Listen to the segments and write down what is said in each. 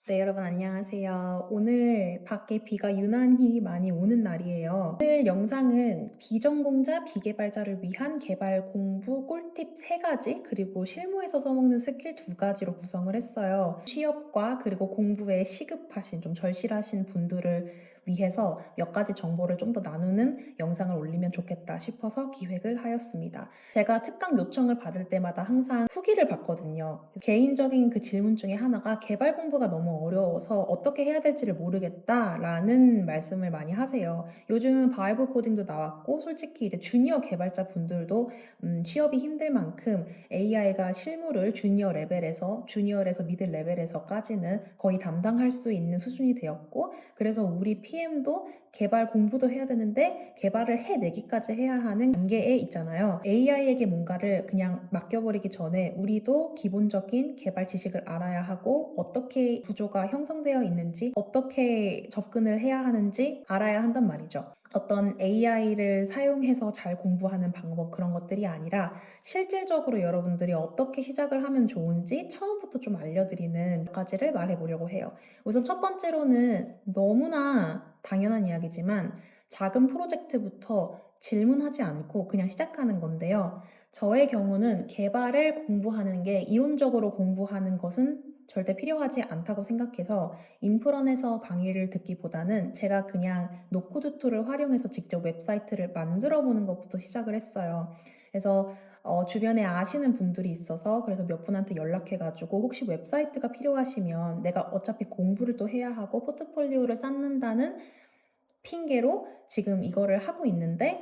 네, 여러분 안녕하세요. 오늘 밖에 비가 유난히 많이 오는 날이에요. 오늘 영상은 비전공자, 비개발자를 위한 개발 공부 꿀팁 3가지, 그리고 실무에서 써먹는 스킬 2가지로 구성을 했어요. 취업과 그리고 공부에 시급하신, 좀 절실하신 분들을 위해서 몇 가지 정보를 좀 더 나누는 영상을 올리면 좋겠다 싶어서 기획을 하였습니다. 제가 특강 요청을 받을 때마다 항상 후기를 받거든요. 개인적인 그 질문 중에 하나가 개발 공부가 너무 어려워서 어떻게 해야 될지를 모르겠다라는 말씀을 많이 하세요. 요즘은 바이브 코딩도 나왔고 솔직히 이제 주니어 개발자 분들도 취업이 힘들 만큼 AI가 실무를 주니어에서 미들 레벨에서까지는 거의 담당할 수 있는 수준이 되었고, 그래서 우리 PM도 개발 공부도 해야 되는데 개발을 해내기까지 해야 하는 단계에 있잖아요. AI에게 뭔가를 그냥 맡겨버리기 전에 우리도 기본적인 개발 지식을 알아야 하고, 어떻게 구조가 형성되어 있는지, 어떻게 접근을 해야 하는지 알아야 한단 말이죠. 어떤 AI를 사용해서 잘 공부하는 방법, 그런 것들이 아니라 실질적으로 여러분들이 어떻게 시작을 하면 좋은지 처음부터 좀 알려드리는 몇 가지를 말해보려고 해요. 우선 첫 번째로는 너무나 당연한 이야기지만 작은 프로젝트부터 질문하지 않고 그냥 시작하는 건데요. 저의 경우는 개발을 공부하는 게 이론적으로 공부하는 것은 절대 필요하지 않다고 생각해서 인프런에서 강의를 듣기보다는 제가 그냥 노코드 툴을 활용해서 직접 웹사이트를 만들어 보는 것부터 시작을 했어요. 그래서 주변에 아시는 분들이 있어서 그래서 몇 분한테 연락해가지고 혹시 웹사이트가 필요하시면, 내가 어차피 공부를 또 해야 하고 포트폴리오를 쌓는다는 핑계로 지금 이거를 하고 있는데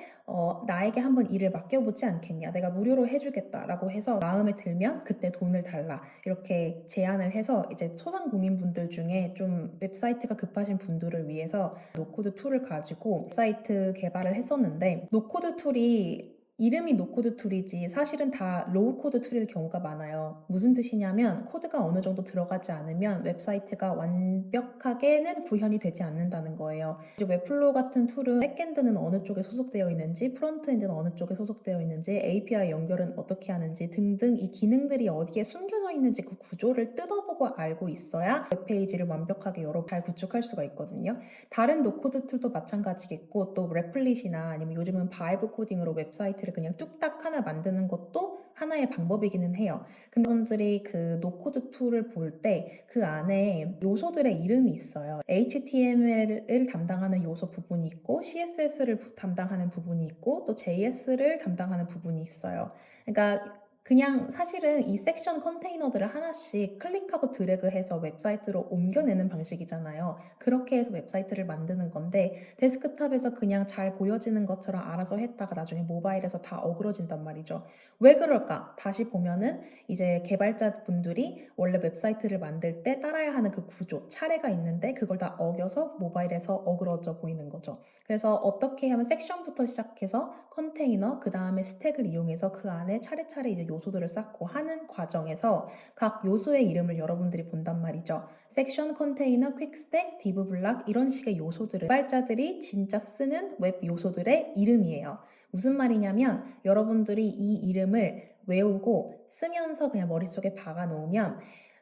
나에게 한번 일을 맡겨보지 않겠냐, 내가 무료로 해주겠다라고 해서 마음에 들면 그때 돈을 달라, 이렇게 제안을 해서 이제 소상공인분들 중에 좀 웹사이트가 급하신 분들을 위해서 노코드 툴을 가지고 웹사이트 개발을 했었는데, 노코드 툴이 이름이 노코드 툴이지 사실은 다 로우 코드 툴일 경우가 많아요. 무슨 뜻이냐면 코드가 어느 정도 들어가지 않으면 웹사이트가 완벽하게는 구현이 되지 않는다는 거예요. 그리고 웹플로우 같은 툴은 백엔드는 어느 쪽에 소속되어 있는지, 프론트엔드는 어느 쪽에 소속되어 있는지, API 연결은 어떻게 하는지 등등 이 기능들이 어디에 숨겨져 있는지 그 구조를 뜯어보고 알고 있어야 웹페이지를 완벽하게 잘 구축할 수가 있거든요. 다른 노코드 툴도 마찬가지겠고, 또 레플릿이나 아니면 요즘은 바이브 코딩으로 웹사이트를 그냥 뚝딱 하나 만드는 것도 하나의 방법이기는 해요. 근데 여러분들이 그 노코드 툴을 볼 때 그 안에 요소들의 이름이 있어요. HTML을 담당하는 요소 부분이 있고, CSS를 담당하는 부분이 있고, 또 JS를 담당하는 부분이 있어요. 그러니까 그냥 사실은 이 섹션 컨테이너들을 하나씩 클릭하고 드래그해서 웹사이트로 옮겨내는 방식이잖아요. 그렇게 해서 웹사이트를 만드는 건데, 데스크탑에서 그냥 잘 보여지는 것처럼 알아서 했다가 나중에 모바일에서 다 어그러진단 말이죠. 왜 그럴까? 다시 보면은 이제 개발자분들이 원래 웹사이트를 만들 때 따라야 하는 그 구조, 차례가 있는데 그걸 다 어겨서 모바일에서 어그러져 보이는 거죠. 그래서 어떻게 하면 섹션부터 시작해서 컨테이너, 그 다음에 스택을 이용해서 그 안에 차례차례 이제 요소들을 쌓고 하는 과정에서 각 요소의 이름을 여러분들이 본단 말이죠. 섹션, 컨테이너, 퀵스택, 디브 블락, 이런 식의 요소들을 개발자들이 진짜 쓰는 웹 요소들의 이름이에요. 무슨 말이냐면 여러분들이 이 이름을 외우고 쓰면서 그냥 머릿속에 박아 놓으면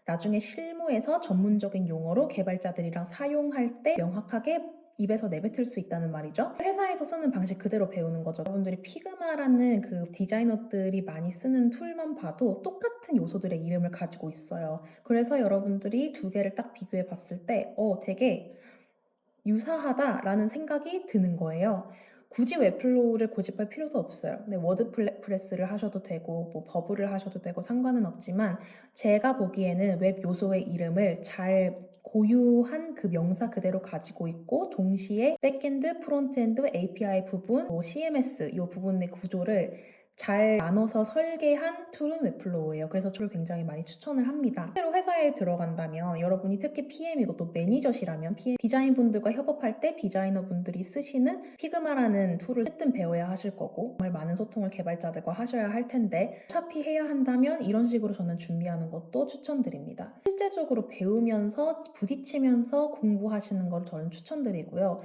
나중에 실무에서 전문적인 용어로 개발자들이랑 사용할 때 명확하게 입에서 내뱉을 수 있다는 말이죠. 회사에서 쓰는 방식 그대로 배우는 거죠. 여러분들이 피그마라는 그 디자이너들이 많이 쓰는 툴만 봐도 똑같은 요소들의 이름을 가지고 있어요. 그래서 여러분들이 두 개를 딱 비교해 봤을 때 되게 유사하다라는 생각이 드는 거예요. 굳이 웹플로우를 고집할 필요도 없어요. 근데 워드프레스를 하셔도 되고 뭐 버블을 하셔도 되고 상관은 없지만, 제가 보기에는 웹 요소의 이름을 잘 고유한 그 명사 그대로 가지고 있고, 동시에 백엔드, 프론트엔드, API 부분, 뭐 CMS 이 부분의 구조를 잘 나눠서 설계한 툴은 웹플로우예요. 그래서 저를 굉장히 많이 추천을 합니다. 실제로 회사에 들어간다면 여러분이 특히 PM이고 또 매니저시라면 PM 디자인분들과 협업할 때 디자이너분들이 쓰시는 피그마라는 툴을 어쨌든 배워야 하실 거고, 정말 많은 소통을 개발자들과 하셔야 할 텐데 어차피 해야 한다면 이런 식으로 저는 준비하는 것도 추천드립니다. 실제적으로 배우면서 부딪히면서 공부하시는 걸 저는 추천드리고요.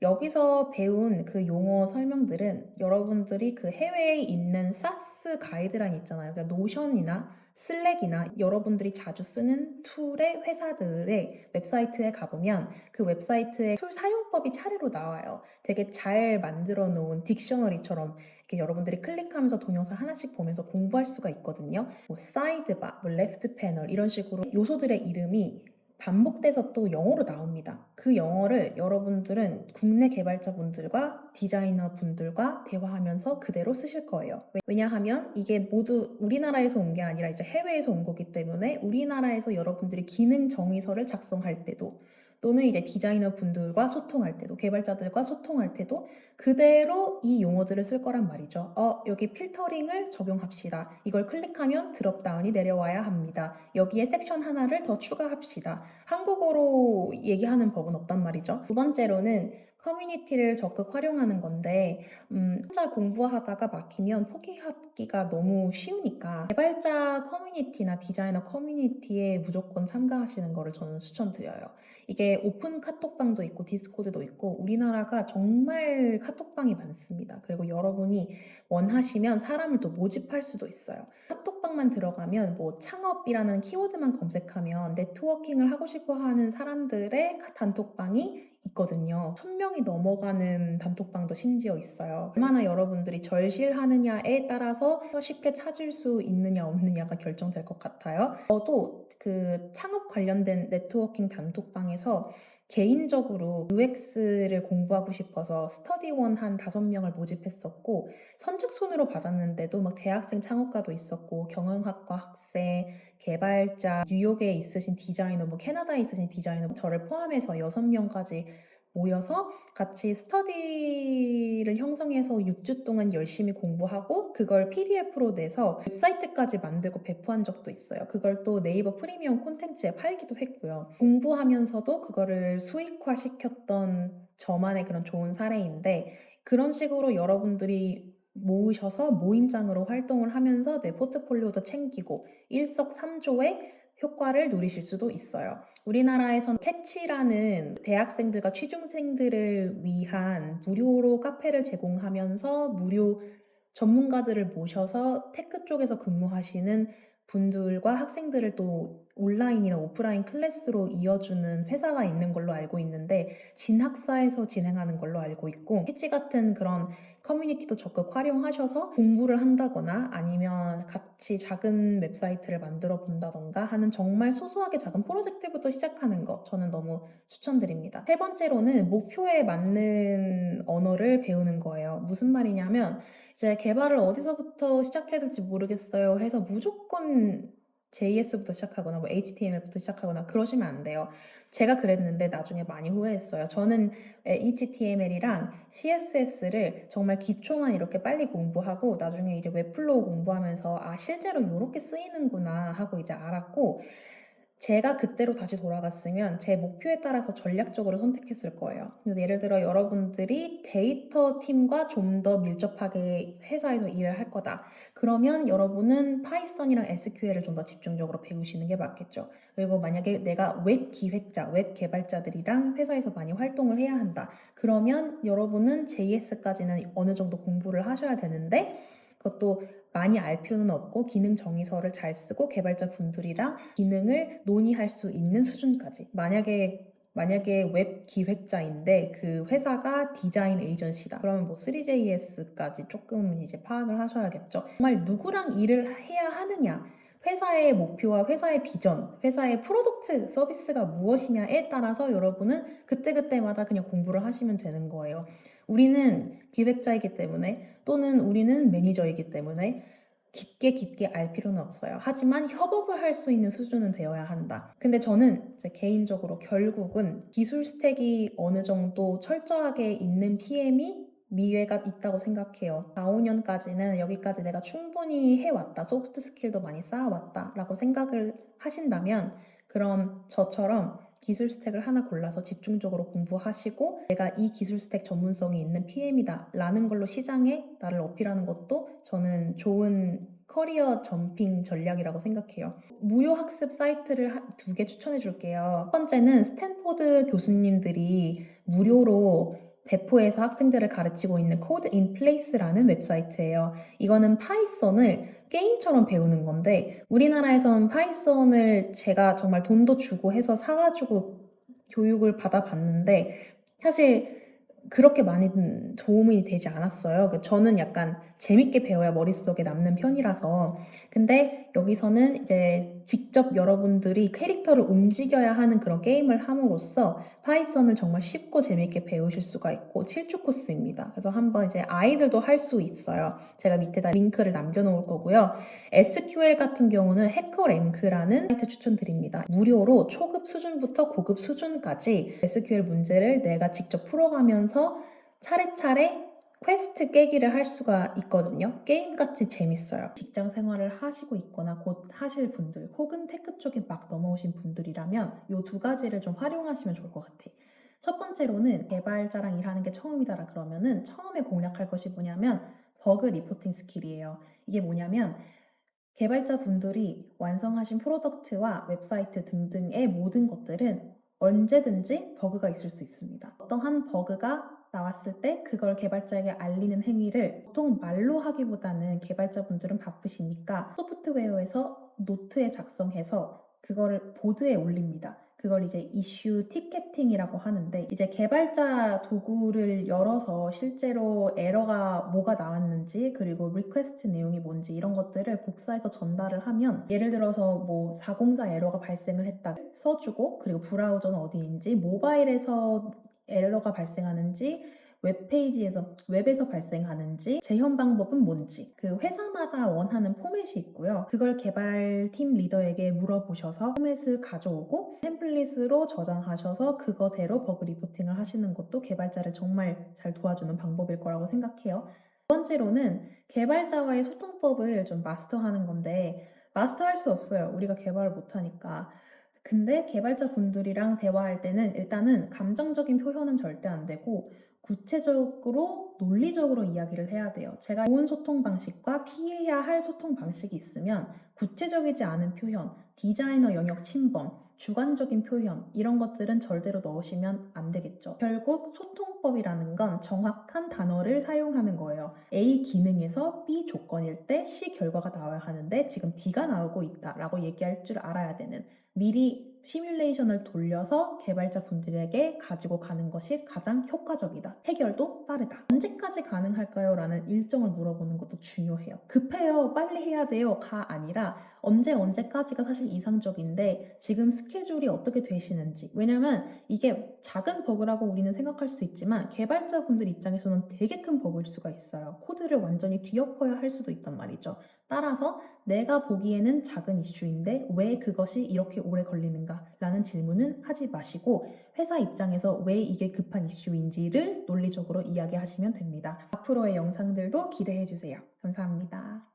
여기서 배운 그 용어 설명들은 여러분들이 그 해외에 있는 사스 가이드라인 있잖아요. 그러니까 노션이나 슬랙이나 여러분들이 자주 쓰는 툴의 회사들의 웹사이트에 가보면 그 웹사이트의 툴 사용법이 차례로 나와요. 되게 잘 만들어 놓은 딕셔너리처럼 이렇게 여러분들이 클릭하면서 동영상 하나씩 보면서 공부할 수가 있거든요. 뭐 사이드바, 뭐 레프트 패널 이런 식으로 요소들의 이름이 반복돼서 또 영어로 나옵니다. 그 영어를 여러분들은 국내 개발자분들과 디자이너분들과 대화하면서 그대로 쓰실 거예요. 왜냐하면 이게 모두 우리나라에서 온 게 아니라 이제 해외에서 온 거기 때문에 우리나라에서 여러분들이 기능 정의서를 작성할 때도 또는 이제 디자이너 분들과 소통할 때도 개발자들과 소통할 때도 그대로 이 용어들을 쓸 거란 말이죠. 여기 필터링을 적용합시다. 이걸 클릭하면 드롭다운이 내려와야 합니다. 여기에 섹션 하나를 더 추가합시다. 한국어로 얘기하는 법은 없단 말이죠. 두 번째로는 커뮤니티를 적극 활용하는 건데 혼자 공부하다가 막히면 포기하기가 너무 쉬우니까 개발자 커뮤니티나 디자이너 커뮤니티에 무조건 참가하시는 거를 저는 추천드려요. 이게 오픈 카톡방도 있고 디스코드도 있고 우리나라가 정말 카톡방이 많습니다. 그리고 여러분이 원하시면 사람을 또 모집할 수도 있어요. 카톡방만 들어가면 뭐 창업이라는 키워드만 검색하면 네트워킹을 하고 싶어 하는 사람들의 단톡방이 있거든요. 1000명이 넘어가는 단톡방도 심지어 있어요. 얼마나 여러분들이 절실하느냐에 따라서 쉽게 찾을 수 있느냐 없느냐가 결정될 것 같아요. 저도 그 창업 관련된 네트워킹 단톡방에서 개인적으로 UX를 공부하고 싶어서 스터디원 한 5명을 모집했었고 선착순으로 받았는데도 막 대학생 창업가도 있었고 경영학과 학생, 개발자, 뉴욕에 있으신 디자이너, 뭐 캐나다에 있으신 디자이너 저를 포함해서 6명까지 모여서 같이 스터디를 형성해서 6주 동안 열심히 공부하고 그걸 PDF로 내서 웹사이트까지 만들고 배포한 적도 있어요. 그걸 또 네이버 프리미엄 콘텐츠에 팔기도 했고요. 공부하면서도 그거를 수익화시켰던 저만의 그런 좋은 사례인데 그런 식으로 여러분들이 모으셔서 모임장으로 활동을 하면서 내 포트폴리오도 챙기고 일석삼조의 효과를 누리실 수도 있어요. 우리나라에선 캐치라는 대학생들과 취준생들을 위한 무료로 카페를 제공하면서 무료 전문가들을 모셔서 테크 쪽에서 근무하시는 분들과 학생들을 또 온라인이나 오프라인 클래스로 이어주는 회사가 있는 걸로 알고 있는데 진학사에서 진행하는 걸로 알고 있고 캐치 같은 그런 커뮤니티도 적극 활용하셔서 공부를 한다거나 아니면 같이 작은 웹사이트를 만들어 본다던가 하는 정말 소소하게 작은 프로젝트부터 시작하는 거 저는 너무 추천드립니다. 세 번째로는 목표에 맞는 언어를 배우는 거예요. 무슨 말이냐면 이제 개발을 어디서부터 시작해야 될지 모르겠어요 해서 무조건 JS부터 시작하거나 뭐 HTML부터 시작하거나 그러시면 안 돼요. 제가 그랬는데 나중에 많이 후회했어요. 저는 HTML이랑 CSS를 정말 기초만 이렇게 빨리 공부하고 나중에 이제 웹플로우 공부하면서 실제로 이렇게 쓰이는구나 하고 이제 알았고 제가 그때로 다시 돌아갔으면 제 목표에 따라서 전략적으로 선택했을 거예요. 예를 들어 여러분들이 데이터 팀과 좀 더 밀접하게 회사에서 일을 할 거다. 그러면 여러분은 파이썬이랑 SQL을 좀 더 집중적으로 배우시는 게 맞겠죠. 그리고 만약에 내가 웹 기획자, 웹 개발자들이랑 회사에서 많이 활동을 해야 한다. 그러면 여러분은 JS까지는 어느 정도 공부를 하셔야 되는데 그것도 많이 알 필요는 없고 기능 정의서를 잘 쓰고 개발자 분들이랑 기능을 논의할 수 있는 수준까지. 만약에 웹 기획자인데 그 회사가 디자인 에이전시다. 그러면 뭐 3JS까지 조금 이제 파악을 하셔야겠죠. 정말 누구랑 일을 해야 하느냐. 회사의 목표와 회사의 비전, 회사의 프로덕트, 서비스가 무엇이냐에 따라서 여러분은 그때그때마다 그냥 공부를 하시면 되는 거예요. 우리는 기획자이기 때문에 또는 우리는 매니저이기 때문에 깊게 알 필요는 없어요. 하지만 협업을 할 수 있는 수준은 되어야 한다. 근데 저는 이제 개인적으로 결국은 기술 스택이 어느 정도 철저하게 있는 PM이 미래가 있다고 생각해요. 4, 5년까지는 여기까지 내가 충분히 해왔다. 소프트 스킬도 많이 쌓아왔다. 라고 생각을 하신다면 그럼 저처럼 기술 스택을 하나 골라서 집중적으로 공부하시고 내가 이 기술 스택 전문성이 있는 PM이다 라는 걸로 시장에 나를 어필하는 것도 저는 좋은 커리어 점핑 전략이라고 생각해요. 무료 학습 사이트를 2개 추천해 줄게요. 첫 번째는 스탠포드 교수님들이 무료로 배포해서 학생들을 가르치고 있는 코드 인 플레이스라는 웹사이트예요. 이거는 파이썬을 게임처럼 배우는 건데 우리나라에선 파이썬을 제가 정말 돈도 주고 해서 사가지고 교육을 받아봤는데 사실 그렇게 많이 도움이 되지 않았어요. 저는 약간 재밌게 배워야 머릿속에 남는 편이라서. 근데 여기서는 이제 직접 여러분들이 캐릭터를 움직여야 하는 그런 게임을 함으로써 파이썬을 정말 쉽고 재밌게 배우실 수가 있고 7주 코스입니다. 그래서 한번 이제 아이들도 할 수 있어요. 제가 밑에다 링크를 남겨놓을 거고요. SQL 같은 경우는 해커랭크라는 사이트 추천드립니다. 무료로 초급 수준부터 고급 수준까지 SQL 문제를 내가 직접 풀어가면서 차례차례 퀘스트 깨기를 할 수가 있거든요. 게임같이 재밌어요. 직장 생활을 하시고 있거나 곧 하실 분들 혹은 테크 쪽에 막 넘어오신 분들이라면 이 두 가지를 좀 활용하시면 좋을 것 같아. 첫 번째로는 개발자랑 일하는 게 처음이다라 그러면은 처음에 공략할 것이 뭐냐면 버그 리포팅 스킬이에요. 이게 뭐냐면 개발자분들이 완성하신 프로덕트와 웹사이트 등등의 모든 것들은 언제든지 버그가 있을 수 있습니다. 어떠한 버그가 나왔을 때 그걸 개발자에게 알리는 행위를 보통 말로 하기보다는 개발자분들은 바쁘시니까 소프트웨어에서 노트에 작성해서 그거를 보드에 올립니다. 그걸 이제 이슈 티켓팅이라고 하는데 이제 개발자 도구를 열어서 실제로 에러가 뭐가 나왔는지 그리고 리퀘스트 내용이 뭔지 이런 것들을 복사해서 전달을 하면 예를 들어서 뭐 404 에러가 발생을 했다 써주고 그리고 브라우저는 어디인지 모바일에서 에러가 발생하는지 웹에서 발생하는지, 재현 방법은 뭔지, 그 회사마다 원하는 포맷이 있고요. 그걸 개발팀 리더에게 물어보셔서 포맷을 가져오고 템플릿으로 저장하셔서 그거대로 버그 리포팅을 하시는 것도 개발자를 정말 잘 도와주는 방법일 거라고 생각해요. 두 번째로는 개발자와의 소통법을 좀 마스터하는 건데 마스터할 수 없어요. 우리가 개발을 못하니까. 근데 개발자 분들이랑 대화할 때는 일단은 감정적인 표현은 절대 안 되고 구체적으로 논리적으로 이야기를 해야 돼요. 제가 좋은 소통 방식과 피해야 할 소통 방식이 있으면 구체적이지 않은 표현, 디자이너 영역 침범, 주관적인 표현 이런 것들은 절대로 넣으시면 안 되겠죠. 결국 소통법이라는 건 정확한 단어를 사용하는 거예요. A 기능에서 B 조건일 때 C 결과가 나와야 하는데 지금 D가 나오고 있다라고 얘기할 줄 알아야 되는 미리 시뮬레이션을 돌려서 개발자분들에게 가지고 가는 것이 가장 효과적이다. 해결도 빠르다. 언제까지 가능할까요? 라는 일정을 물어보는 것도 중요해요. 급해요. 빨리 해야 돼요. 가 아니라 언제까지가 사실 이상적인데 지금 스케줄이 어떻게 되시는지. 왜냐면 이게 작은 버그라고 우리는 생각할 수 있지만 개발자분들 입장에서는 되게 큰 버그일 수가 있어요. 코드를 완전히 뒤엎어야 할 수도 있단 말이죠. 따라서 내가 보기에는 작은 이슈인데 왜 그것이 이렇게 오래 걸리는가? 라는 질문은 하지 마시고 회사 입장에서 왜 이게 급한 이슈인지를 논리적으로 이야기하시면 됩니다. 앞으로의 영상들도 기대해 주세요. 감사합니다.